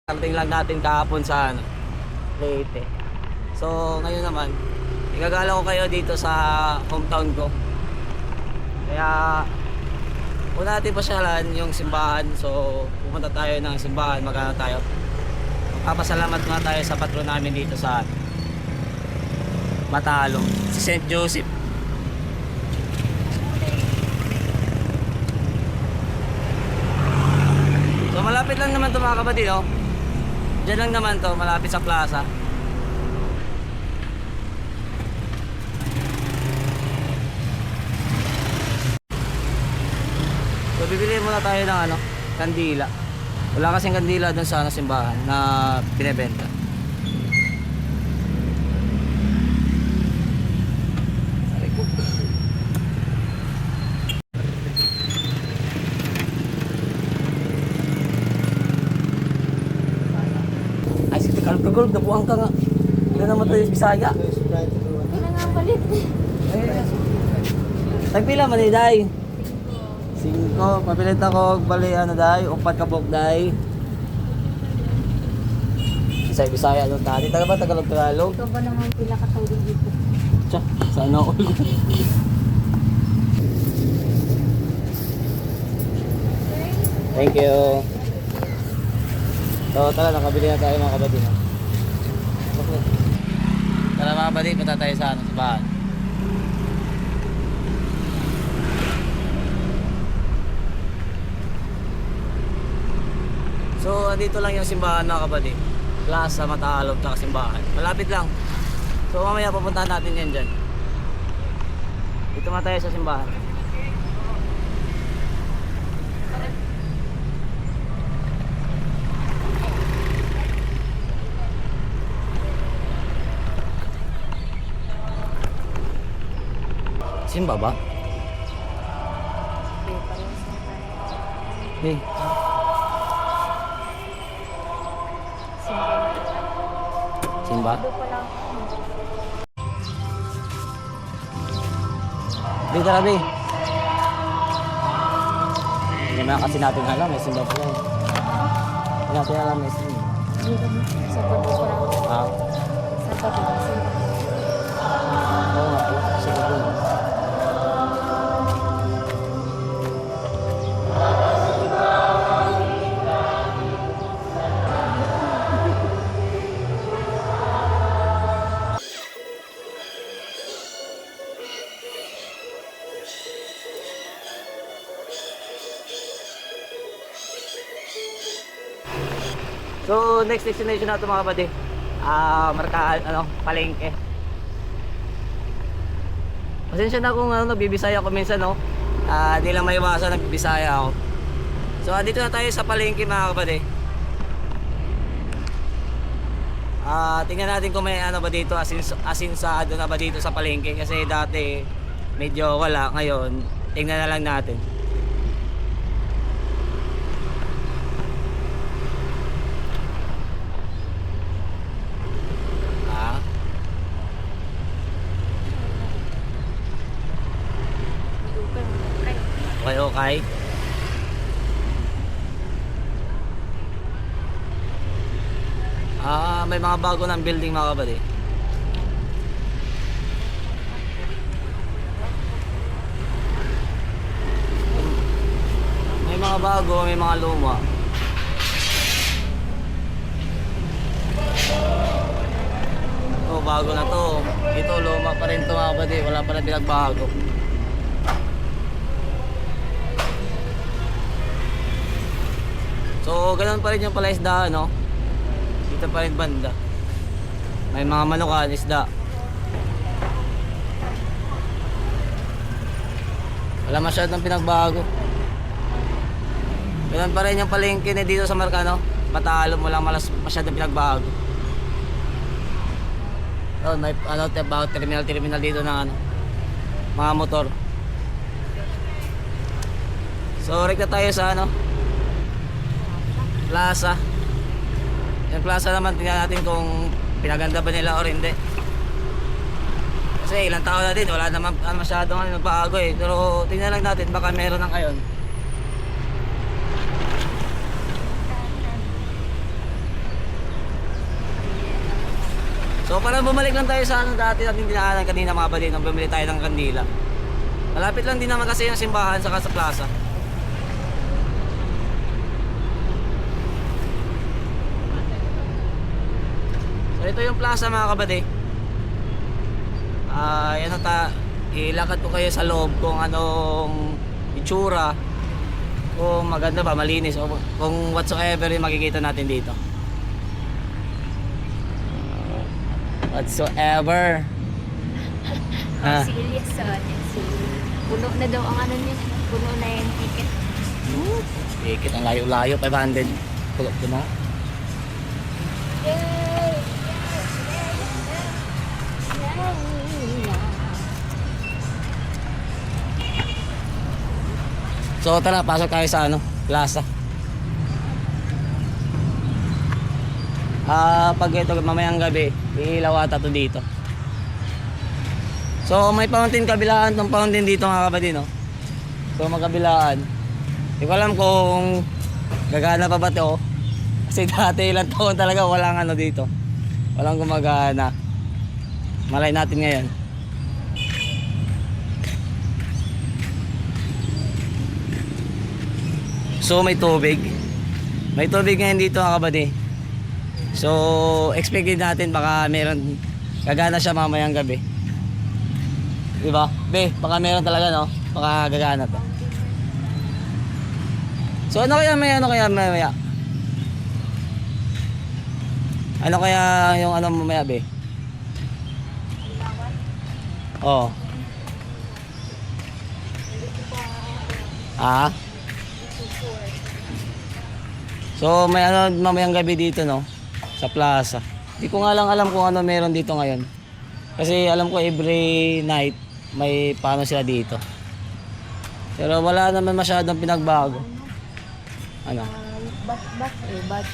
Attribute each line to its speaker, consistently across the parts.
Speaker 1: Karating lang natin kahapon sa Leyte. So ngayon naman, igagala ko kayo dito sa hometown ko. Kaya una natin pasyalan yung simbahan. So pumunta tayo ng simbahan, magana tayo. Magpapasalamat nga tayo sa patron namin dito sa Matalong, si St. Joseph. So malapit lang naman ito mga kapatid, no? Diyan lang naman to, malapit sa plaza. So bibili muna tayo ng kandila. Wala kasing kandila doon sa simbahan na binebenta. Ay, sige, kalkagulog, nabuang ka nga. Hindi naman tayo Bisaya.
Speaker 2: Hindi na nga palit.
Speaker 1: Tagpila man ni Day. 5, mapilit ako bali Day, 4 kabok Day. Isay Bisaya doon tadi. Taga ba Tagalog?
Speaker 2: Ikaw ba naman pila katulog dito?
Speaker 1: Tsa, sana all. Thank you. So tara, nakabili na tayo mga kabady. Tara mga kabady, punta tayo sa simbahan. So andito lang yung simbahan mga kabady. Plaza Matalong at simbahan. Malapit lang. So mamaya pupuntahan natin yan dyan. Dito nga tayo sa simbahan. Simba ba? Hey. Simba? Dito na, Bi. Hindi naman kasi natin alam, may simba pala. Hindi natin alam, may simba.
Speaker 2: Sa pagod pa lang.
Speaker 1: Ah?
Speaker 2: Sa pagod.
Speaker 1: Oo nga po, sa pagod. So next destination natin mga kapatid, markahan, palengke. Pasensya na kung nagbibisaya ako minsan, no. Di lang maiwasan nagbibisaya ako. So dito na tayo sa palengke mga kapatid. Tingnan natin kung may ba dito, asinsado na ba dito sa palengke, kasi dati medyo wala, ngayon tingnan na lang natin. Okay. May mga bago ng building mga kapatid. May mga bago, may mga luma. Oh, bago na to. Ito luma pa rin to mga kapatid. Wala pa rin pinagbago. So, ganoon pa rin yung palaisdaan, no? Dito pa rin banda. May mga manukan, isda. Wala masyadong pinagbago. Ganoon pa rin yung palengke na dito sa Marcano. Matalong, wala masyadong pinagbago. So, may terminal dito ng mga motor. So, rekta tayo sa plaza. Yung plaza naman, tingnan natin kung pinaganda ba nila or hindi. Kasi ilang taon na din, wala naman masyadong nagbago eh. Pero tingnan lang natin, baka meron ng ngayon. So para bumalik lang tayo sa ano dati natin dinaanan kanina mga kabady, nang bumili tayo ng kandila. Malapit lang din naman kasi yung simbahan saka sa plaza. So ito yung plaza mga kabady. Yan ilakad ko kayo sa loob kung anong itsura, kung maganda ba, malinis, o kung whatsoever yung makikita natin dito. Whatsoever.
Speaker 2: Si Elias, puno na daw ang ano niya. Puno na yung ticket.
Speaker 1: Ticket ang layo-layo, 500. Pulo ko na.
Speaker 2: Yay!
Speaker 1: So tara, pasok tayo sa ano, plaza. Pag ito mamayang gabi, iilaw ata to dito. So may fountain kabilaan tong fountain dito mga kapatid, no? So magkabilaan. Hindi ko alam kung gagana pa ba ito. Kasi dati ilang taon talaga walang ano dito. Walang gumagana. Malay natin ngayon. So may tubig. May tubig ngayon dito mga kapatid. So expected natin baka meron gagana siya mamayang gabi. Diba? Be, baka meron talaga, no? Baka gagana to. So ano kaya mamaya? Ano kaya yung ano mamaya, be? Oh. Ah? So may ano mamayang gabi dito, no? Sa plaza. Hindi ko nga lang alam kung ano meron dito ngayon. Kasi alam ko every night may paano sila dito. Pero wala naman masyadong pinagbago. Ano?
Speaker 2: Bat.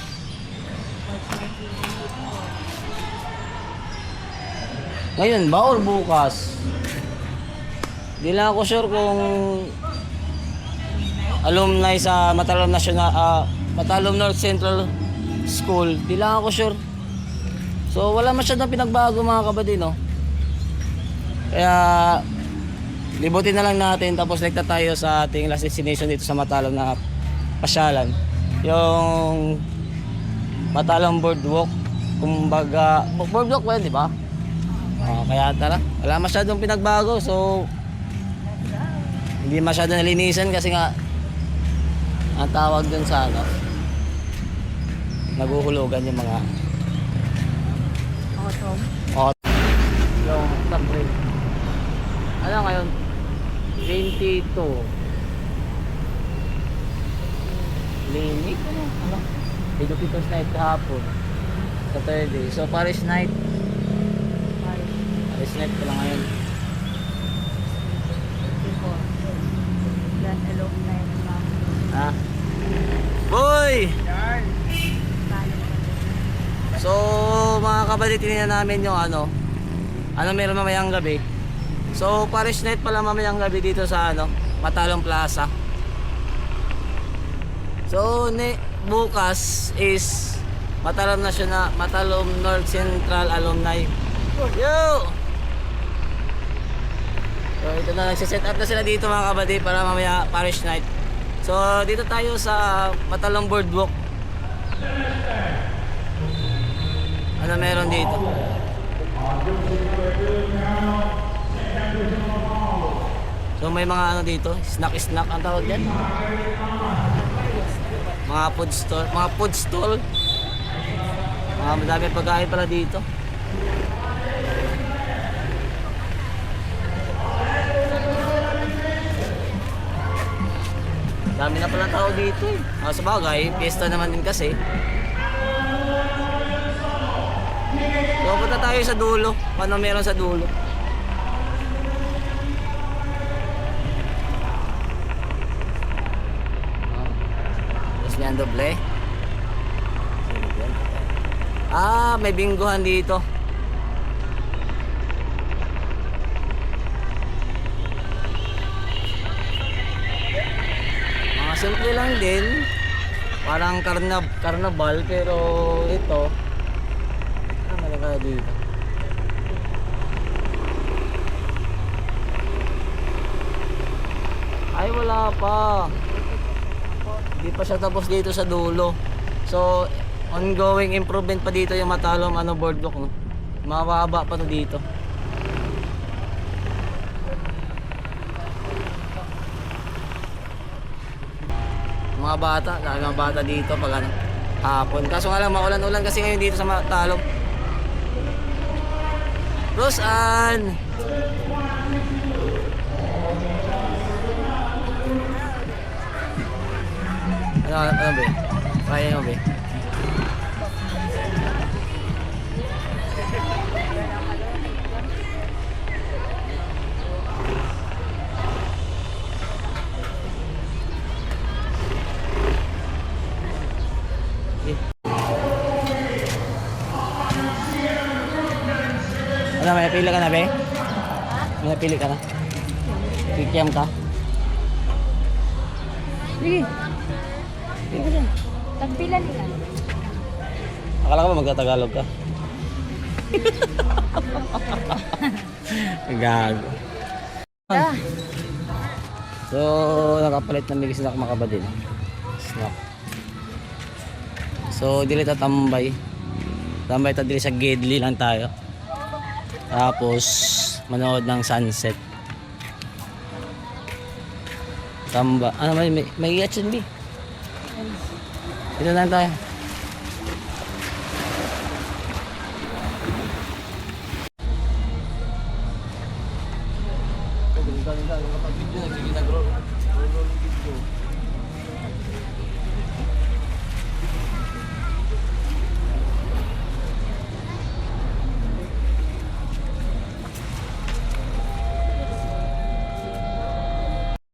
Speaker 1: Ngayon ba or bukas? Di lang ako sure kung alumni sa Matalom National, Matalom North Central School. Di lang ako sure. So wala masyadong pinagbago mga kapatid, no? Kaya libutin na lang natin tapos lekta tayo sa ating last destination dito sa Matalom na pasyalan. Yung Matalom Boardwalk. Kumbaga, boardwalk ba yun, di ba? Kaya tara, wala masyadong pinagbago. So hindi masyadong nalinisan kasi nga ang tawag dun sa ano, naguhulugan yung mga yung subway. Ano ngayon? 22 Linig? Ano? Pidupitons night kahapon sa Thursday. So Paris night ko lang ngayon. Ha? Boy! So mga kapatid, tinignan namin yung ano meron mamayang gabi. So Paris night pala mamayang gabi dito sa ano, Matalom Plaza. So bukas is Matalom North Central Alumni. Yo! So ito na, nagsiset up na sila dito mga kapatid para mamaya Paris night. So dito tayo sa Matalom Boardwalk. Ano meron dito? So may mga ano dito, snack ang tawag diyan. Mga food stall. Madami pagkain pala dito. Dami na pala tao dito eh. Sa bagay, piyesta naman din kasi. So punta tayo sa dulo. Paano meron sa dulo? Tapos niyan doble. May bingguhan dito. Simple lang din, parang carnival pero ito ano kaya dito, Ay, wala pa. Hindi pa siya tapos dito sa dulo. So, ongoing improvement pa dito yung Matalom boardwalk, no? Mababa pa to dito. Mga bata, dahil mga bata dito pag hapon. Kaso nga lang, maulan-ulan kasi ngayon dito sa Matalom. Rosan! Ano ba? Kaya mo ba? Ano, may pili ka na, be? May pili ka na? Kikiam ka? Sige. Pili ka dyan.
Speaker 2: Tagpilan ka.
Speaker 1: Akala ko ba magtatagalog ka? Gago.
Speaker 2: Ah,
Speaker 1: So, nakapalit ng bigis na makabadin. Snack. So, dili ta tambay. Tambay ta dili sa Gedli lang tayo. Tapos, manood ng sunset. Tamba. Ano may H&B. Dito lang tayo.